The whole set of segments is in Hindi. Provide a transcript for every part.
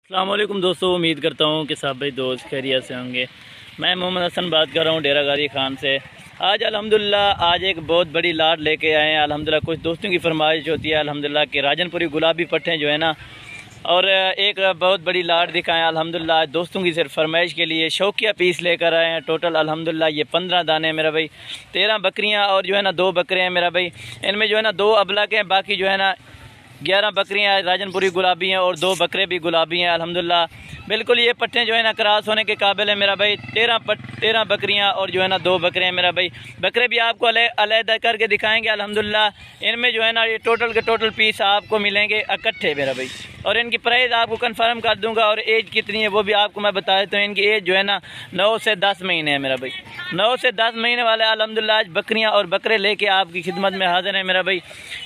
अस्सलाम वालेकुम दोस्तों, उम्मीद करता हूँ कि सब भाई दोस्त खैरियत से होंगे। मैं मोहम्मद हसन बात कर रहा हूँ डेरा गाजी खान से। आज अल्हम्दुलिल्लाह आज एक बहुत बड़ी लाट लेके आए हैं। अल्हम्दुलिल्लाह कुछ दोस्तों की फरमाइश होती है अल्हम्दुलिल्लाह कि राजनपुरी गुलाबी पट्टे जो है ना, और एक बहुत बड़ी लाट दिखाएं। अल्हम्दुलिल्लाह दोस्तों की सिर्फ फरमाइश के लिए शौकिया पीस लेकर आए हैं। टोटल अल्हम्दुलिल्लाह ये 15 दाने हैं मेरा भाई, 13 बकरियां और जो है ना 2 बकरे हैं मेरा भाई। इनमें जो है ना 2 अबलग हैं, बाकी जो है ना 11 बकरियां राजनपुरी गुलाबी हैं और 2 बकरे भी गुलाबी हैं। अल्हम्दुलिल्लाह बिल्कुल ये पट्टे जो है ना क्रॉस होने के काबिल है मेरा भाई। 13 बकरियां और जो है ना 2 बकरे हैं मेरा भाई। बकरे भी आपको अलग करके दिखाएंगे। अल्हम्दुलिल्लाह इनमें जो है ना ये टोटल के टोटल पीस आपको मिलेंगे इकट्ठे मेरा भाई, और इनकी प्राइस आपको कंफर्म कर दूंगा। और एज कितनी है वो भी आपको मैं बता देता हूँ। इनकी एज जो है ना 9 से 10 महीने है मेरा भाई। 9 से 10 महीने वाले अल्हम्दुलिल्लाह आज बकरियाँ और बकरे लेके आपकी खिदमत में हाजिर है मेरा भाई।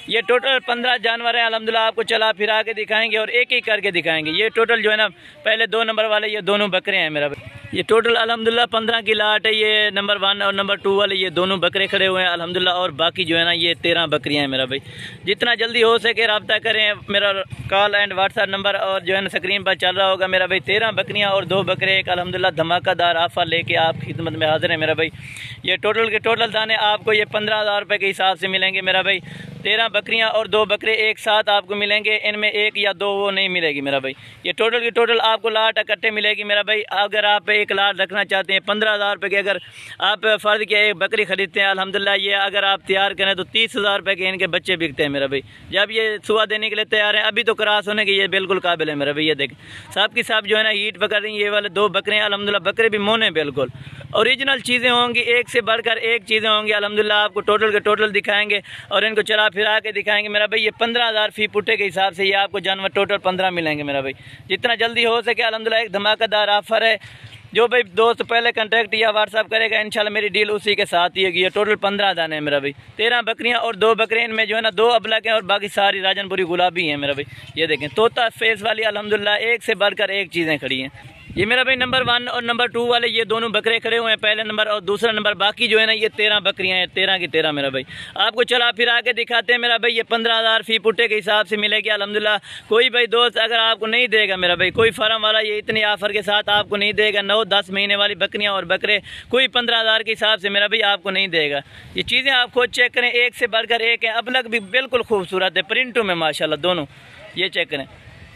ये टोटल 15 जानवर हैं। अल्हम्दुलिल्लाह आपको चला फिरा के दिखाएंगे और एक एक करके दिखाएंगे। ये टोटल जो है ना पहले 2 नंबर वाले ये दोनों बकरे हैं मेरा भाई। ये टोटल अल्हम्दुलिल्लाह 15 की लाट है। ये नंबर 1 और नंबर 2 वाले ये दोनों बकरे खड़े हुए हैं अल्हम्दुलिल्लाह, और बाकी जो है ना ये 13 बकरियां हैं मेरा भाई। जितना जल्दी हो सके रब्ता करें। मेरा कॉल एंड व्हाट्सएप नंबर और जो है ना स्क्रीन पर चल रहा होगा मेरा भाई। 13 बकरियां और 2 बकरे एक अल्हम्दुलिल्लाह धमाकेदार ऑफर लेके आप खिदमत में हाजिर है मेरा भाई। ये टोटल के टोटल दाने आपको ये 15,000 रुपये के हिसाब से मिलेंगे मेरा भाई। 13 बकरियां और 2 बकरे एक साथ आपको मिलेंगे। इनमें 1 या 2 वो नहीं मिलेगी मेरा भाई। ये टोटल की टोटल आपको लाट इकट्ठे मिलेगी मेरा भाई। अगर आप एक लाट रखना चाहते हैं 15,000 रुपये की, अगर आप फ़र्ज किया एक बकरी खरीदते हैं अल्हम्दुलिल्लाह ये अगर आप तैयार करें तो 30,000 रुपये के इनके बच्चे बिकते हैं मेरा भाई। जब ये सुबह देने के लिए तैयार हैं, अभी तो क्रॉस होने के ये बिल्कुल काबिल है मेरा भाई। ये देखें सब की सब जो है ना हीट पकड़ रही है। ये वाले 2 बकरे हैं अल्हम्दुलिल्लाह, बकरे भी मोने बिल्कुल ओरिजिनल चीज़ें होंगी, एक से बढ़कर एक चीज़ें होंगी अल्हम्दुलिल्लाह। आपको टोटल के टोटल दिखाएंगे और इनको चला फिरा के दिखाएंगे मेरा भाई। ये 15,000 फी पुट्टे के हिसाब से ये आपको जानवर टोटल 15 मिलेंगे मेरा भाई। जितना जल्दी हो सके अल्हम्दुलिल्लाह एक धमाकेदार ऑफर है। जो भाई दोस्त पहले कांटेक्ट या व्हाट्सअप करेगा इंशाल्लाह मेरी डील उसी के साथ ही होगी। ये टोटल 15 दाने हैं मेरा भाई। 13 बकरियां और 2 बकरे, इनमें जो है ना 2 अबलग हैं और बाकी सारी राजनपुरी गुलाबी हैं मेरा भाई। ये देखें तोता फेस वाली अल्हम्दुलिल्लाह एक से बढ़कर एक चीज़ें खड़ी हैं। ये मेरा भाई नंबर 1 और नंबर 2 वाले ये दोनों बकरे खड़े हुए हैं, पहले नंबर और दूसरा नंबर। बाकी जो है ना ये 13 बकरियां हैं, 13 की 13 मेरा भाई। आपको चला फिरा के दिखाते हैं मेरा भाई। ये 15,000 फी पुट्टे के हिसाब से मिलेगी अल्हम्दुलिल्लाह। कोई भाई दोस्त अगर आपको नहीं देगा मेरा भाई, कोई फार्म वाला ये इतनी ऑफर के साथ आपको नहीं देगा। 9-10 महीने वाली बकरियां और बकरे कोई 15,000 के हिसाब से मेरा भाई आपको नहीं देगा। ये चीज़ें आप खुद चेक करें, एक से बढ़कर एक है। अबलग भी बिल्कुल खूबसूरत है, प्रिंटों में माशाल्लाह दोनों। ये चेक करें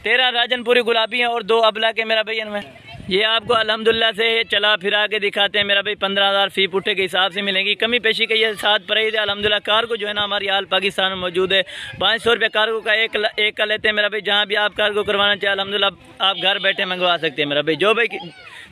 13 राजनपुरी गुलाबी हैं और 2 अबलग है मेरा भाई। इनमें ये आपको अल्हम्दुलिल्लाह से चला फिरा के दिखाते हैं मेरा भाई। 15,000 फी पुट्टे के हिसाब से मिलेंगी। कमी पेशी का ये साथ प्राइस है अल्हम्दुलिल्लाह। कार्गो जो है ना हमारी हाल पाकिस्तान में मौजूद है। 500 रुपये कार्गो का एक का लेते हैं मेरा भाई। जहाँ भी आप कार्गो करवाना चाहें अल्हम्दुलिल्लाह आप घर बैठे मंगवा सकते हैं मेरा भाई। जो भाई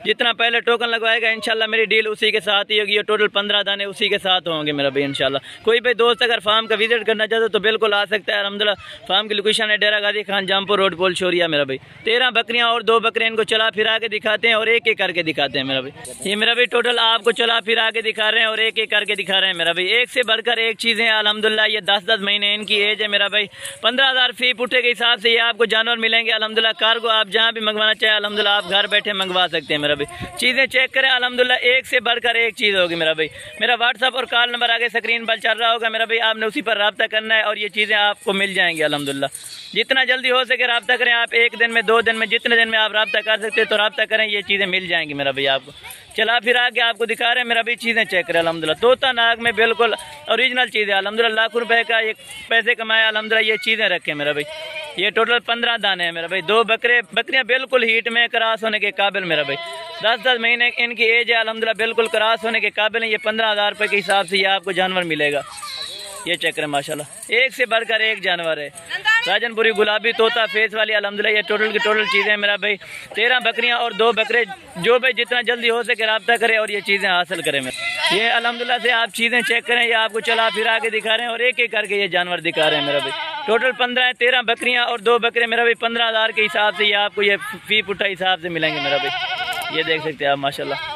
जितना पहले टोकन लगवाएगा इंशाल्लाह मेरी डील उसी के साथ ही होगी। ये टोटल 15 दाने उसी के साथ होंगे मेरा भाई इंशाल्लाह। कोई भाई दोस्त अगर फार्म का विजिट करना चाहते तो बिल्कुल आ सकता है अल्हम्दुलिल्लाह। फार्म की लोकेशन है डेरा गाजी खान, जामपुर रोड, पोल शोरिया मेरा भाई। 13 बकरियां और 2 बकरे, इनको चला फिरा के दिखाते हैं और एक एक करके दिखाते हैं मेरा भाई। ये मेरा भाई टोटल आपको चला फिरा के दिखा रहे हैं और एक एक करके दिखा रहे हैं मेरा भाई। एक से बढ़कर एक चीज़ें अल्हम्दुलिल्लाह। ये 10-10 महीने इनकी एज है मेरा भाई। 15,000 फी पुट्टे के हिसाब से ये आपको जानवर मिलेंगे अल्हम्दुलिल्लाह। कार्गो आप जहाँ भी मंगवाना चाहें अल्हम्दुलिल्लाह आप घर बैठे मंगवा सकते हैं मेरा भाई। चीज़ें चेक करें अल्हम्दुलिल्लाह, एक से बढ़कर एक चीज़ होगी मेरा भाई। मेरा व्हाट्सअप और कॉल नंबर आगे स्क्रीन पर चल रहा होगा मेरा भाई। आपने उसी पर रब्ता करना है और ये चीज़ें आपको मिल जाएंगी अल्हम्दुलिल्लाह। जितना जल्दी हो सके रब्ता करें। आप 1 दिन में 2 दिन में जितने दिन में आप रब्ता कर सकते हैं तो रब्ता करें, ये चीज़ें मिल जाएंगी मेरा भाई। आपको चला फिरा के आपको दिखा रहे हैं मेरा भाई। चीज़ें चेक करें अल्हम्दुलिल्लाह। तोता नाग में बिल्कुल ओरिजिनल चीज़ है अल्हम्दुलिल्लाह। लाखों रुपए का एक पैसे कमाए अल्हम्दुलिल्लाह। ये चीज़ें रखें मेरा भाई। ये टोटल 15 दाने हैं मेरा भाई। 2 बकरियां बिल्कुल हीट में क्रॉस होने के काबिल मेरा भाई। 10-10 महीने इनकी एज है अल्हम्दुलिल्लाह, बिल्कुल क्रॉस होने के काबिल है। ये 15,000 रुपये के हिसाब से ये आपको जानवर मिलेगा। ये चेक करें माशाल्लाह, एक से बढ़कर एक जानवर है। राजनपुरी गुलाबी तोता फेस वाली अल्हम्दुलिल्लाह। ये टोटल की टोटल चीज़ें मेरा भाई। 13 बकरियां और 2 बकरे। जो भाई जितना जल्दी हो सके रब्ता करें और ये चीज़ें हासिल करें मेरे। ये अल्हम्दुलिल्लाह से आप चीज़ें चेक करें। ये आपको चला फिरा के दिखा रहे हैं और एक एक करके ये जानवर दिखा रहे हैं मेरा भाई। टोटल 15 है, 13 बकरियां और 2 बकरे मेरा भाई। 15,000 के हिसाब से ये आपको ये फी पुट्टा हिसाब से मिलेंगे मेरा भाई। ये देख सकते हैं आप माशाल्लाह।